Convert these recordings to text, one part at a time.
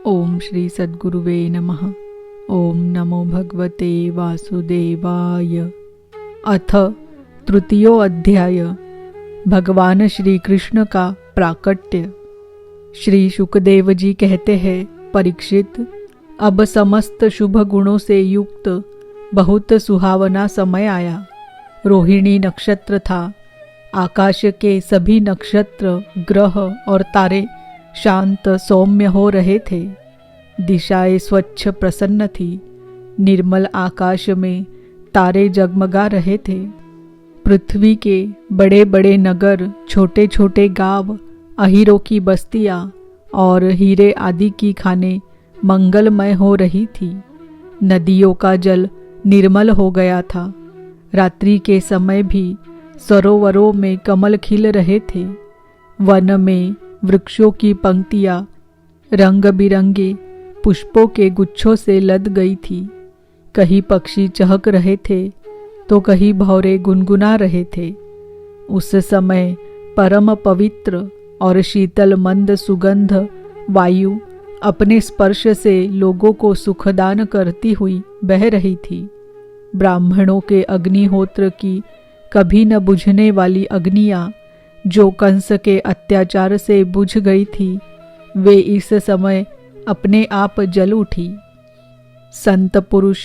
ओम श्री सद्गुरुवे नमः। ओम नमो भगवते वासुदेवाय। अथ तृतीयो अध्याय। भगवान श्री कृष्ण का प्राकट्य। श्री शुकदेव जी कहते हैं, परीक्षित, अब समस्त शुभ गुणों से युक्त बहुत सुहावना समय आया। रोहिणी नक्षत्र था। आकाश के सभी नक्षत्र, ग्रह और तारे शांत सौम्य हो रहे थे। दिशाएं स्वच्छ प्रसन्न थी। निर्मल आकाश में तारे जगमगा रहे थे। पृथ्वी के बड़े बड़े नगर, छोटे छोटे गांव, अहीरों की बस्तियां और हीरे आदि की खानें मंगलमय हो रही थी। नदियों का जल निर्मल हो गया था। रात्रि के समय भी सरोवरों में कमल खिल रहे थे। वन में वृक्षों की पंक्तियां रंग बिरंगे पुष्पों के गुच्छों से लद गई थी। कहीं पक्षी चहक रहे थे तो कहीं भौरे गुनगुना रहे थे। उस समय परम पवित्र और शीतल मंद सुगंध वायु अपने स्पर्श से लोगों को सुखदान करती हुई बह रही थी। ब्राह्मणों के अग्निहोत्र की कभी न बुझने वाली अग्नियां, जो कंस के अत्याचार से बुझ गई थी, वे इस समय अपने आप जल उठी। संत पुरुष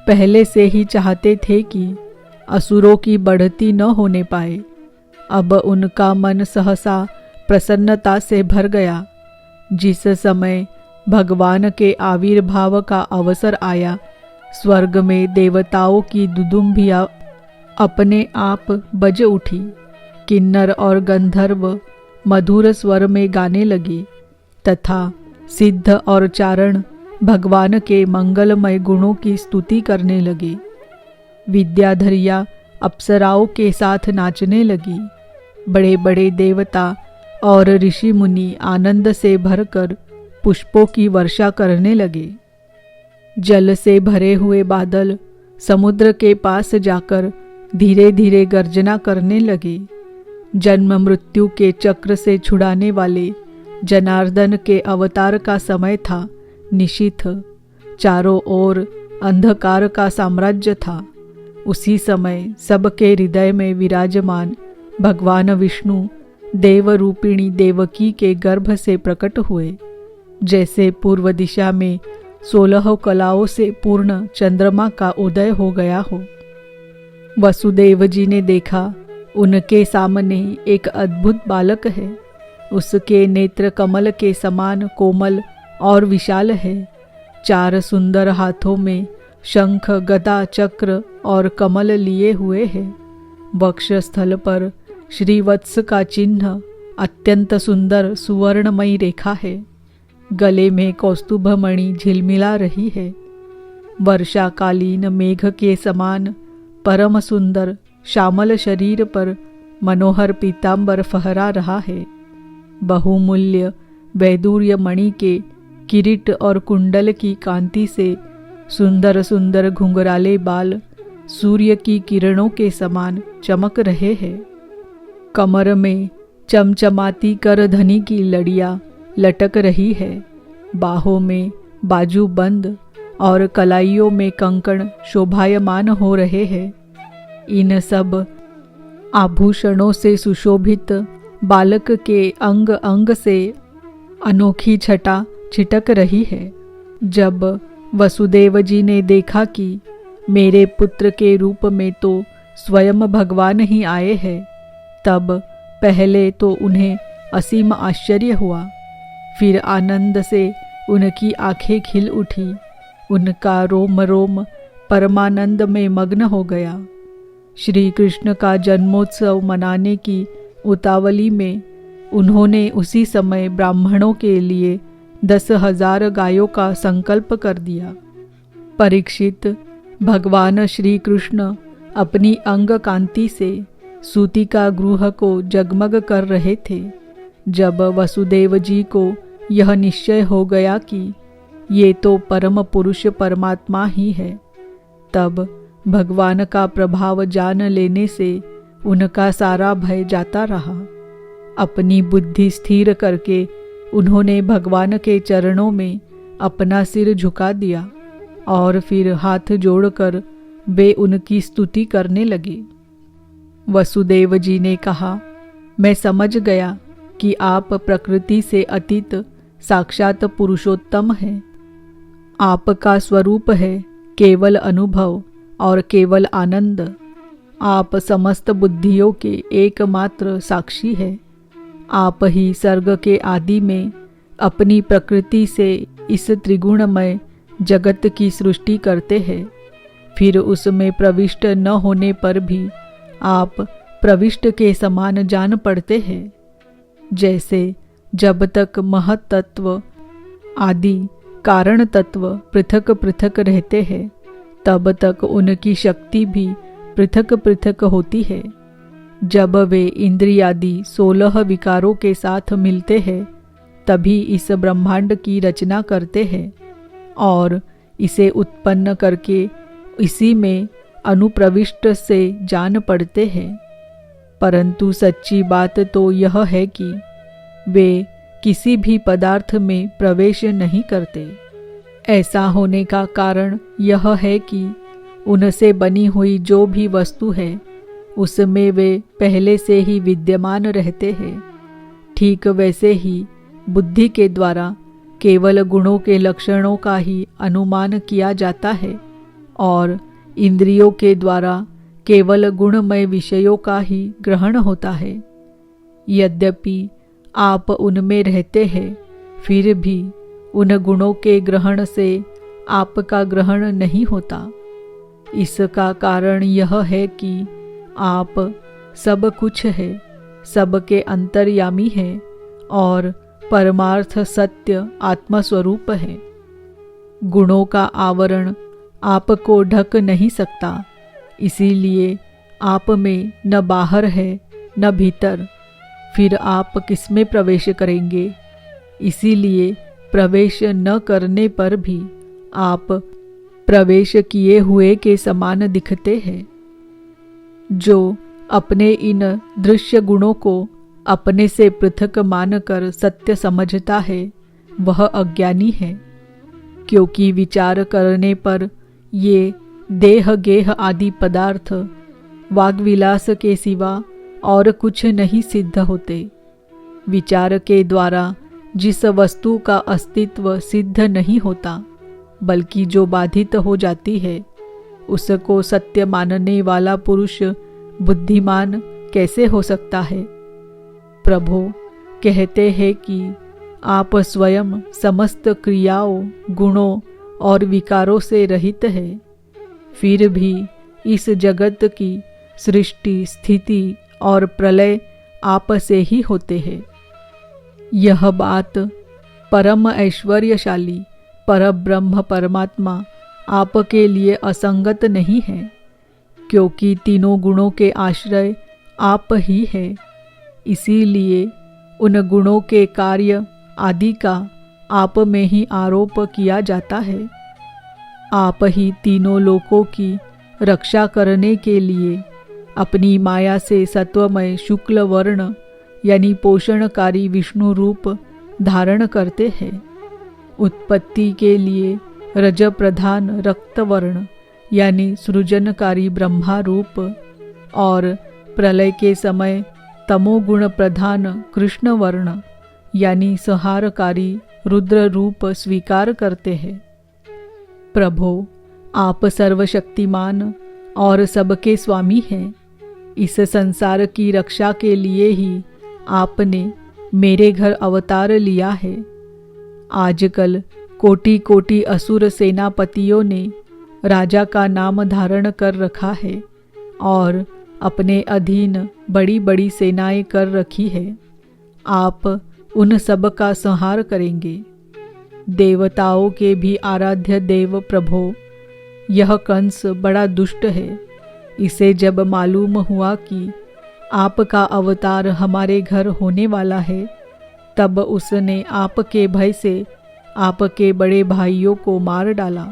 पहले से ही चाहते थे कि असुरों की बढ़ती न होने पाए। अब उनका मन सहसा प्रसन्नता से भर गया। जिस समय भगवान के आविर्भाव का अवसर आया, स्वर्ग में देवताओं की दुदुम्बियां अपने आप बज उठी। किन्नर और गंधर्व मधुर स्वर में गाने लगे तथा सिद्ध और चारण भगवान के मंगलमय गुणों की स्तुति करने लगे। विद्याधरिया अप्सराओं के साथ नाचने लगी। बड़े बड़े देवता और ऋषि मुनि आनंद से भरकर पुष्पों की वर्षा करने लगे। जल से भरे हुए बादल समुद्र के पास जाकर धीरे धीरे गर्जना करने लगे। जन्म मृत्यु के चक्र से छुड़ाने वाले जनार्दन के अवतार का समय था। निशीथ चारों ओर अंधकार का साम्राज्य था। उसी समय सबके हृदय में विराजमान भगवान विष्णु देवरूपिणी देवकी के गर्भ से प्रकट हुए। जैसे पूर्व दिशा में 16 कलाओं से पूर्ण चंद्रमा का उदय हो गया हो। वसुदेव जी ने देखा, उनके सामने एक अद्भुत बालक है। उसके नेत्र कमल के समान कोमल और विशाल है। 4 सुंदर हाथों में शंख, गदा, चक्र और कमल लिए हुए है। वक्ष स्थल पर श्रीवत्स का चिन्ह अत्यंत सुंदर सुवर्णमयी रेखा है। गले में कौस्तुभ मणि झिलमिला रही है। वर्षाकालीन मेघ के समान परम सुंदर श्यामल शरीर पर मनोहर पीतांबर फहरा रहा है। बहुमूल्य वैदूर्य मणि के किरीट और कुंडल की कांति से सुंदर सुंदर घुंघराले बाल सूर्य की किरणों के समान चमक रहे हैं। कमर में चमचमाती करधनी की लड़ियां लटक रही है। बाहों में बाजू बंद और कलाइयों में कंकण शोभायमान हो रहे हैं। इन सब आभूषणों से सुशोभित बालक के अंग अंग से अनोखी छटा छिटक रही है। जब वसुदेव जी ने देखा कि मेरे पुत्र के रूप में तो स्वयं भगवान ही आए हैं, तब पहले तो उन्हें असीम आश्चर्य हुआ। फिर आनंद से उनकी आंखें खिल उठी। उनका रोम रोम परमानंद में मग्न हो गया। श्री कृष्ण का जन्मोत्सव मनाने की उतावली में उन्होंने उसी समय ब्राह्मणों के लिए 10,000 गायों का संकल्प कर दिया। परीक्षित, भगवान श्री कृष्ण अपनी अंग कांति से सूतिका गृह को जगमग कर रहे थे। जब वसुदेव जी को यह निश्चय हो गया कि ये तो परम पुरुष परमात्मा ही है, तब भगवान का प्रभाव जान लेने से उनका सारा भय जाता रहा। अपनी बुद्धि स्थिर करके उन्होंने भगवान के चरणों में अपना सिर झुका दिया और फिर हाथ जोड़कर वे उनकी स्तुति करने लगे। वसुदेव जी ने कहा, मैं समझ गया कि आप प्रकृति से अतीत साक्षात पुरुषोत्तम हैं। आपका स्वरूप है केवल अनुभव और केवल आनंद। आप समस्त बुद्धियों के एकमात्र साक्षी हैं। आप ही सर्ग के आदि में अपनी प्रकृति से इस त्रिगुणमय जगत की सृष्टि करते हैं। फिर उसमें प्रविष्ट न होने पर भी आप प्रविष्ट के समान जान पड़ते हैं। जैसे जब तक महत तत्व आदि कारण तत्व पृथक पृथक रहते हैं, तब तक उनकी शक्ति भी पृथक पृथक होती है। जब वे इंद्रियादि 16 विकारों के साथ मिलते हैं, तभी इस ब्रह्मांड की रचना करते हैं और इसे उत्पन्न करके इसी में अनुप्रविष्ट से जान पड़ते हैं। परंतु सच्ची बात तो यह है कि वे किसी भी पदार्थ में प्रवेश नहीं करते। ऐसा होने का कारण यह है कि उनसे बनी हुई जो भी वस्तु है, उसमें वे पहले से ही विद्यमान रहते हैं। ठीक वैसे ही बुद्धि के द्वारा केवल गुणों के लक्षणों का ही अनुमान किया जाता है और इंद्रियों के द्वारा केवल गुणमय विषयों का ही ग्रहण होता है। यद्यपि आप उनमें रहते हैं, फिर भी उन गुणों के ग्रहण से आपका ग्रहण नहीं होता। इसका कारण यह है कि आप सब कुछ है, सबके अंतर्यामी हैं और परमार्थ सत्य आत्मस्वरूप है। गुणों का आवरण आपको ढक नहीं सकता, इसीलिए आप में न बाहर है न भीतर। फिर आप किसमें प्रवेश करेंगे? इसीलिए प्रवेश न करने पर भी आप प्रवेश किए हुए के समान दिखते हैं। जो अपने इन दृश्य गुणों को अपने से पृथक मानकर सत्य समझता है, वह अज्ञानी है, क्योंकि विचार करने पर ये देह गेह आदि पदार्थ वाग्विलास के सिवा और कुछ नहीं सिद्ध होते। विचार के द्वारा जिस वस्तु का अस्तित्व सिद्ध नहीं होता, बल्कि जो बाधित हो जाती है, उसको सत्य मानने वाला पुरुष बुद्धिमान कैसे हो सकता है? प्रभु कहते हैं कि आप स्वयं समस्त क्रियाओं, गुणों और विकारों से रहित है। फिर भी इस जगत की सृष्टि, स्थिति और प्रलय आप से ही होते हैं। यह बात परम ऐश्वर्यशाली परब्रह्म परमात्मा आपके लिए असंगत नहीं है, क्योंकि तीनों गुणों के आश्रय आप ही है। इसीलिए उन गुणों के कार्य आदि का आप में ही आरोप किया जाता है। आप ही तीनों लोकों की रक्षा करने के लिए अपनी माया से सत्वमय शुक्ल वर्ण यानी पोषणकारी विष्णु रूप धारण करते हैं। उत्पत्ति के लिए रज प्रधान रक्त वर्ण यानी सृजनकारी ब्रह्मा रूप और प्रलय के समय तमोगुण प्रधान कृष्ण वर्ण यानी संहारकारी रुद्र रूप स्वीकार करते हैं। प्रभो, आप सर्वशक्तिमान और सबके स्वामी हैं। इस संसार की रक्षा के लिए ही आपने मेरे घर अवतार लिया है। आजकल कोटि कोटि असुर सेनापतियों ने राजा का नाम धारण कर रखा है और अपने अधीन बड़ी बड़ी सेनाएं कर रखी है। आप उन सब का संहार करेंगे। देवताओं के भी आराध्य देव प्रभो, यह कंस बड़ा दुष्ट है। इसे जब मालूम हुआ कि आपका अवतार हमारे घर होने वाला है, तब उसने आपके भय से आपके बड़े भाइयों को मार डाला।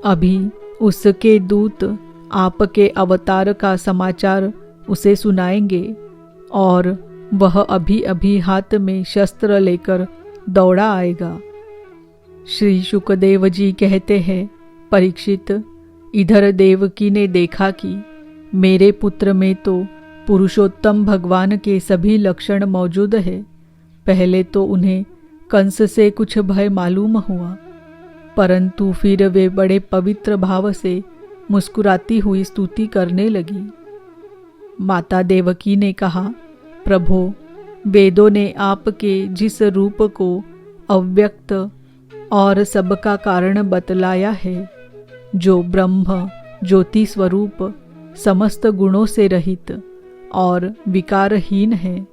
अभी उसके दूत आपके अवतार का समाचार उसे सुनाएंगे और वह अभी अभी हाथ में शस्त्र लेकर दौड़ा आएगा। श्री शुकदेव जी कहते हैं, परीक्षित, इधर देवकी ने देखा कि मेरे पुत्र में तो पुरुषोत्तम भगवान के सभी लक्षण मौजूद है। पहले तो उन्हें कंस से कुछ भय मालूम हुआ, परंतु फिर वे बड़े पवित्र भाव से मुस्कुराती हुई स्तुति करने लगी। माता देवकी ने कहा, प्रभो, वेदों ने आपके जिस रूप को अव्यक्त और सबका कारण बतलाया है, जो ब्रह्म ज्योति स्वरूप समस्त गुणों से रहित और विकारहीन है,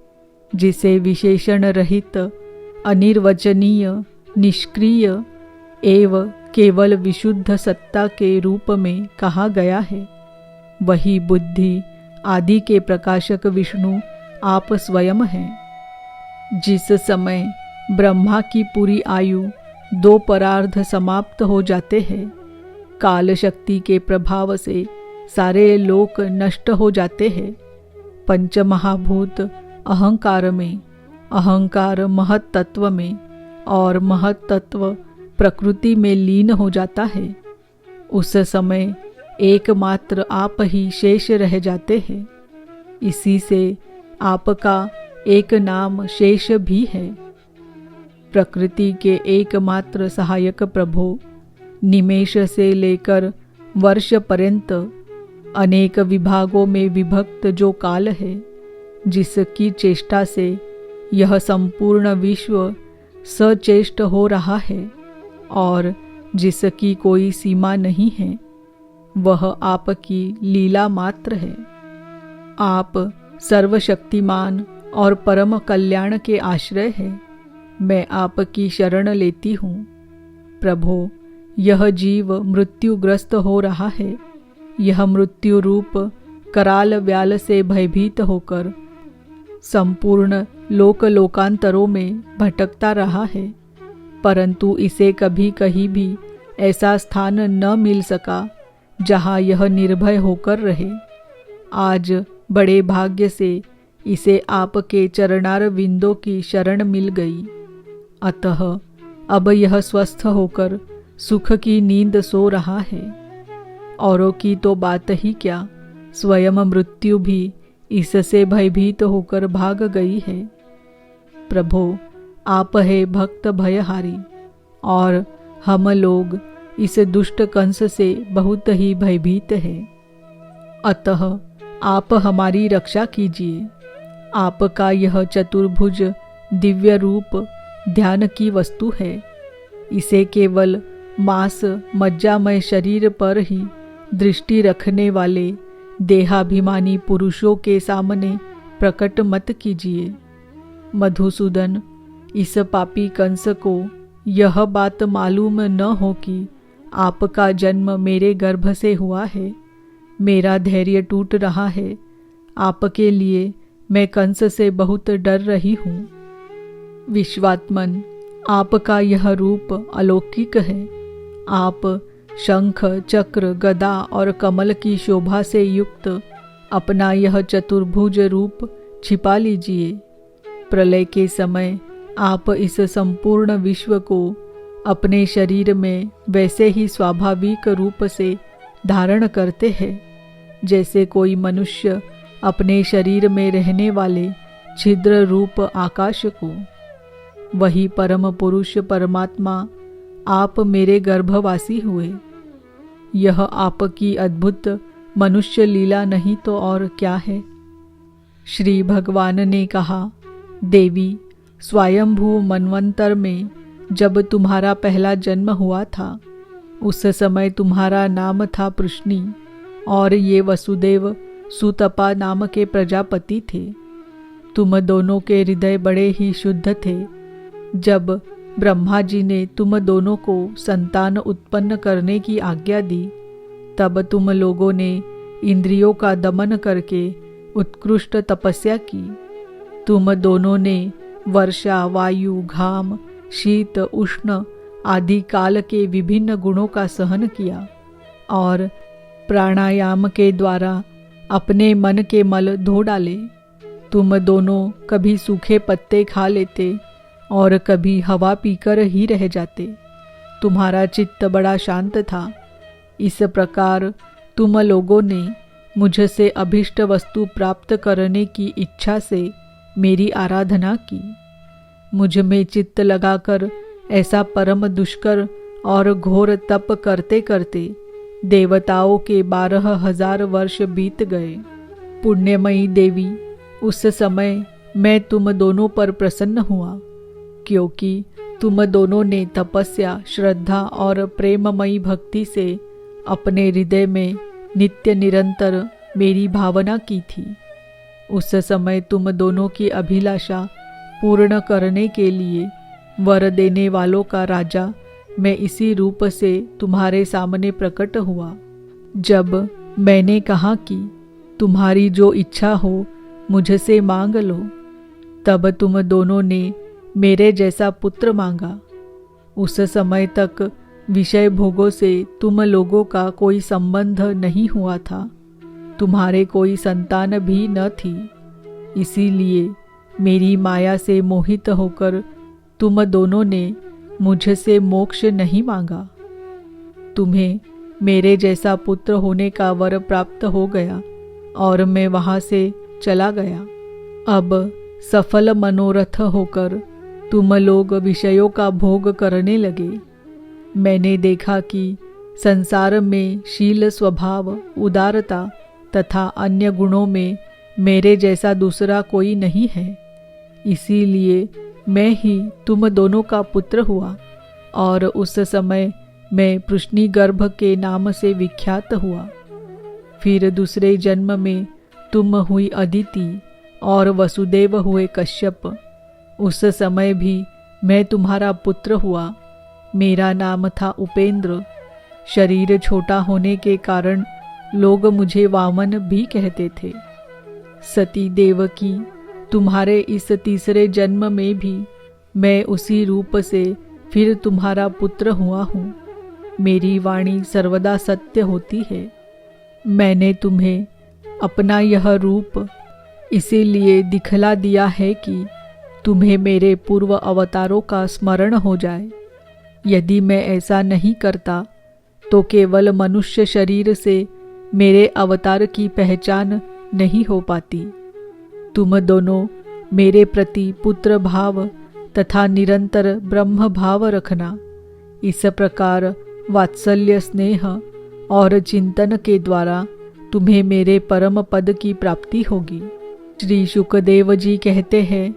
जिसे विशेषण रहित अनिर्वचनीय निष्क्रिय एवं केवल विशुद्ध सत्ता के रूप में कहा गया है, वही बुद्धि आदि के प्रकाशक विष्णु आप स्वयं हैं। जिस समय ब्रह्मा की पूरी आयु 2 परार्ध समाप्त हो जाते हैं, काल शक्ति के प्रभाव से सारे लोक नष्ट हो जाते हैं। पंचमहाभूत अहंकार में, अहंकार महत तत्व में और महत तत्व प्रकृति में लीन हो जाता है। उस समय एकमात्र आप ही शेष रह जाते हैं। इसी से आपका एक नाम शेष भी है। प्रकृति के एकमात्र सहायक प्रभो, निमेष से लेकर वर्ष पर्यंत अनेक विभागों में विभक्त जो काल है, जिसकी चेष्टा से यह संपूर्ण विश्व सचेष्ट हो रहा है और जिसकी कोई सीमा नहीं है, वह आपकी लीला मात्र है। आप सर्वशक्तिमान और परम कल्याण के आश्रय हैं। मैं आपकी शरण लेती हूँ। प्रभो, यह जीव मृत्युग्रस्त हो रहा है। यह मृत्यु रूप कराल व्याल से भयभीत होकर संपूर्ण लोक लोकांतरों में भटकता रहा है, परंतु इसे कभी कहीं भी ऐसा स्थान न मिल सका जहाँ यह निर्भय होकर रहे। आज बड़े भाग्य से इसे आपके चरणार विंदों की शरण मिल गई। अतः अब यह स्वस्थ होकर सुख की नींद सो रहा है। औरों की तो बात ही क्या, स्वयं मृत्यु भी इससे भयभीत होकर भाग गई है। प्रभो, आप है भक्त भयहारी और हम लोग इस दुष्ट कंस से बहुत ही भयभीत हैं। अतः आप हमारी रक्षा कीजिए। आपका यह चतुर्भुज दिव्य रूप ध्यान की वस्तु है। इसे केवल मांस मज्जामय शरीर पर ही दृष्टि रखने वाले देहाभिमानी पुरुषों के सामने प्रकट मत कीजिए। मधुसूदन, इस पापी कंस को यह बात मालूम न हो कि आपका जन्म मेरे गर्भ से हुआ है। मेरा धैर्य टूट रहा है। आपके लिए मैं कंस से बहुत डर रही हूँ। विश्वात्मन, आपका यह रूप अलौकिक है। आप शंख, चक्र, गदा और कमल की शोभा से युक्त अपना यह चतुर्भुज रूप छिपा लीजिए। प्रलय के समय आप इस संपूर्ण विश्व को अपने शरीर में वैसे ही स्वाभाविक रूप से धारण करते हैं जैसे कोई मनुष्य अपने शरीर में रहने वाले छिद्र रूप आकाश को। वही परम पुरुष परमात्मा आप मेरे गर्भवासी हुए। यह आपकी अद्भुत मनुष्य लीला नहीं तो और क्या है। श्री भगवान ने कहा, देवी, स्वयंभू मनवंतर में जब तुम्हारा पहला जन्म हुआ था, उस समय तुम्हारा नाम था पृश्नी और ये वसुदेव सुतपा नाम के प्रजापति थे। तुम दोनों के हृदय बड़े ही शुद्ध थे। जब ब्रह्मा जी ने तुम दोनों को संतान उत्पन्न करने की आज्ञा दी, तब तुम लोगों ने इंद्रियों का दमन करके उत्कृष्ट तपस्या की। तुम दोनों ने वर्षा, वायु, घाम, शीत, उष्ण आदि काल के विभिन्न गुणों का सहन किया और प्राणायाम के द्वारा अपने मन के मल धो डाले। तुम दोनों कभी सूखे पत्ते खा लेते और कभी हवा पीकर ही रह जाते। तुम्हारा चित्त बड़ा शांत था। इस प्रकार तुम लोगों ने मुझसे अभीष्ट वस्तु प्राप्त करने की इच्छा से मेरी आराधना की। मुझ में चित्त लगाकर ऐसा परम दुष्कर और घोर तप करते करते देवताओं के 12,000 वर्ष बीत गए। पुण्यमयी देवी, उस समय मैं तुम दोनों पर प्रसन्न हुआ, क्योंकि तुम दोनों ने तपस्या, श्रद्धा और प्रेममयी भक्ति से अपने हृदय में नित्य निरंतर मेरी भावना की थी। उस समय तुम दोनों की अभिलाषा पूर्ण करने के लिए वर देने वालों का राजा मैं इसी रूप से तुम्हारे सामने प्रकट हुआ। जब मैंने कहा कि तुम्हारी जो इच्छा हो मुझसे मांग लो, तब तुम दोनों ने मेरे जैसा पुत्र मांगा। उस समय तक विषय भोगों से तुम लोगों का कोई संबंध नहीं हुआ था, तुम्हारे कोई संतान भी न थी। इसीलिए मेरी माया से मोहित होकर तुम दोनों ने मुझसे मोक्ष नहीं मांगा। तुम्हें मेरे जैसा पुत्र होने का वर प्राप्त हो गया और मैं वहाँ से चला गया। अब सफल मनोरथ होकर तुम लोग विषयों का भोग करने लगे। मैंने देखा कि संसार में शील, स्वभाव, उदारता तथा अन्य गुणों में मेरे जैसा दूसरा कोई नहीं है। इसीलिए मैं ही तुम दोनों का पुत्र हुआ और उस समय मैं पृश्नी गर्भ के नाम से विख्यात हुआ। फिर दूसरे जन्म में तुम हुई अदिति और वसुदेव हुए कश्यप। उस समय भी मैं तुम्हारा पुत्र हुआ। मेरा नाम था उपेंद्र। शरीर छोटा होने के कारण लोग मुझे वामन भी कहते थे। सती देवकी, तुम्हारे इस तीसरे जन्म में भी मैं उसी रूप से फिर तुम्हारा पुत्र हुआ हूँ। मेरी वाणी सर्वदा सत्य होती है। मैंने तुम्हें अपना यह रूप इसीलिए दिखला दिया है कि तुम्हें मेरे पूर्व अवतारों का स्मरण हो जाए। यदि मैं ऐसा नहीं करता तो केवल मनुष्य शरीर से मेरे अवतार की पहचान नहीं हो पाती। तुम दोनों मेरे प्रति पुत्र भाव तथा निरंतर ब्रह्म भाव रखना। इस प्रकार वात्सल्य, स्नेह और चिंतन के द्वारा तुम्हें मेरे परम पद की प्राप्ति होगी। श्री शुकदेव जी कहते हैं,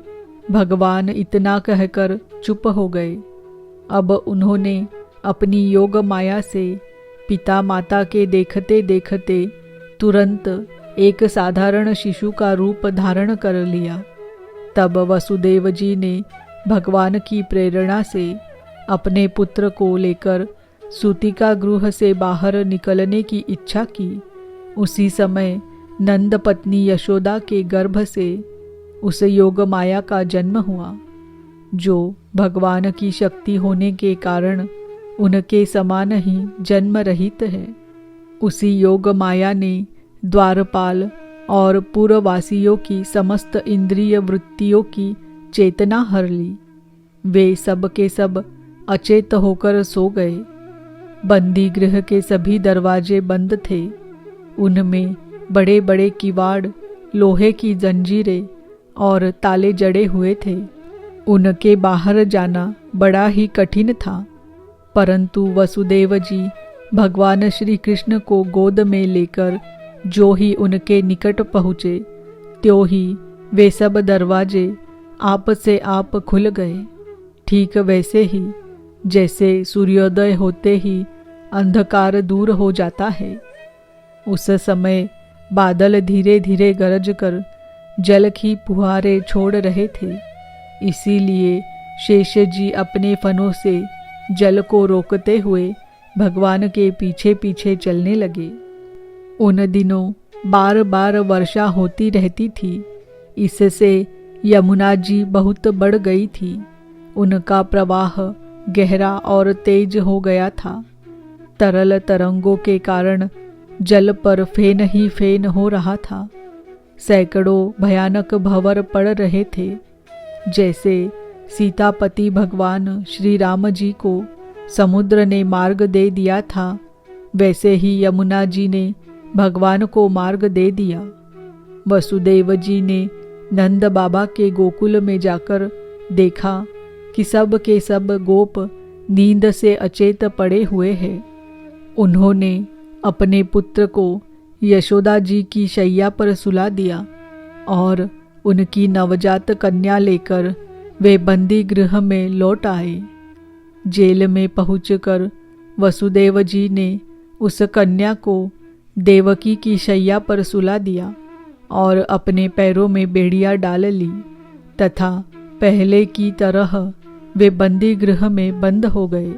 भगवान इतना कहकर चुप हो गए। अब उन्होंने अपनी योग माया से पिता माता के देखते देखते तुरंत एक साधारण शिशु का रूप धारण कर लिया। तब वसुदेव जी ने भगवान की प्रेरणा से अपने पुत्र को लेकर सूतिका गृह से बाहर निकलने की इच्छा की। उसी समय नंद पत्नी यशोदा के गर्भ से उस योग माया का जन्म हुआ, जो भगवान की शक्ति होने के कारण उनके समान ही जन्म रहित है। उसी योग माया ने द्वारपाल और पूर्ववासियों की समस्त इंद्रिय वृत्तियों की चेतना हर ली। वे सब के सब अचेत होकर सो गए। बंदी गृह के सभी दरवाजे बंद थे। उनमें बड़े बड़े किवाड़, लोहे की जंजीरें और ताले जड़े हुए थे। उनके बाहर जाना बड़ा ही कठिन था, परंतु वसुदेव जी भगवान श्री कृष्ण को गोद में लेकर जो ही उनके निकट पहुँचे, त्यों ही वे सब दरवाजे आप से आप खुल गए। ठीक वैसे ही जैसे सूर्योदय होते ही अंधकार दूर हो जाता है। उस समय बादल धीरे धीरे गरज कर जल की फुहारें छोड़ रहे थे। इसीलिए शेष जी अपने फनों से जल को रोकते हुए भगवान के पीछे पीछे चलने लगे। उन दिनों बार बार वर्षा होती रहती थी। इससे यमुना जी बहुत बढ़ गई थी। उनका प्रवाह गहरा और तेज हो गया था। तरल तरंगों के कारण जल पर फेन ही फेन हो रहा था। सैकड़ों भयानक भंवर पड़ रहे थे। जैसे सीतापति भगवान श्री राम जी को समुद्र ने मार्ग दे दिया था, वैसे ही यमुना जी ने भगवान को मार्ग दे दिया। वसुदेव जी ने नंद बाबा के गोकुल में जाकर देखा कि सब के सब गोप नींद से अचेत पड़े हुए हैं। उन्होंने अपने पुत्र को यशोदा जी की शैया पर सुला दिया और उनकी नवजात कन्या लेकर वे बंदी गृह में लौट आए। जेल में पहुंचकर वसुदेव जी ने उस कन्या को देवकी की शैया पर सुला दिया और अपने पैरों में बेड़ियां डाल ली तथा पहले की तरह वे बंदी गृह में बंद हो गए।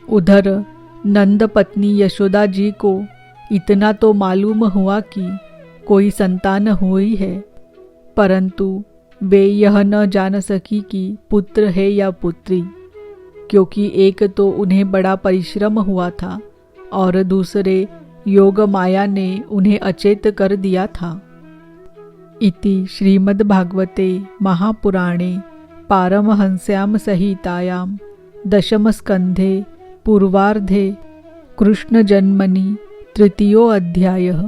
उधर नंद पत्नी यशोदा जी को इतना तो मालूम हुआ कि कोई संतान हुई है, परंतु वे यह न जान सकी कि पुत्र है या पुत्री, क्योंकि एक तो उन्हें बड़ा परिश्रम हुआ था और दूसरे योग माया ने उन्हें अचेत कर दिया था। इति श्रीमद्भागवते महापुराणे पारमहंस्यां संहितायां दशमस्कन्धे पूर्वार्धे कृष्णजन्मनि तृतीयोऽध्यायः।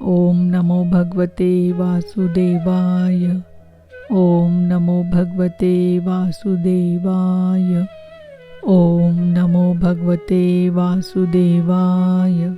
ओम नमो भगवते वासुदेवाय। ओम नमो भगवते वासुदेवाय। ओम नमो भगवते वासुदेवाय।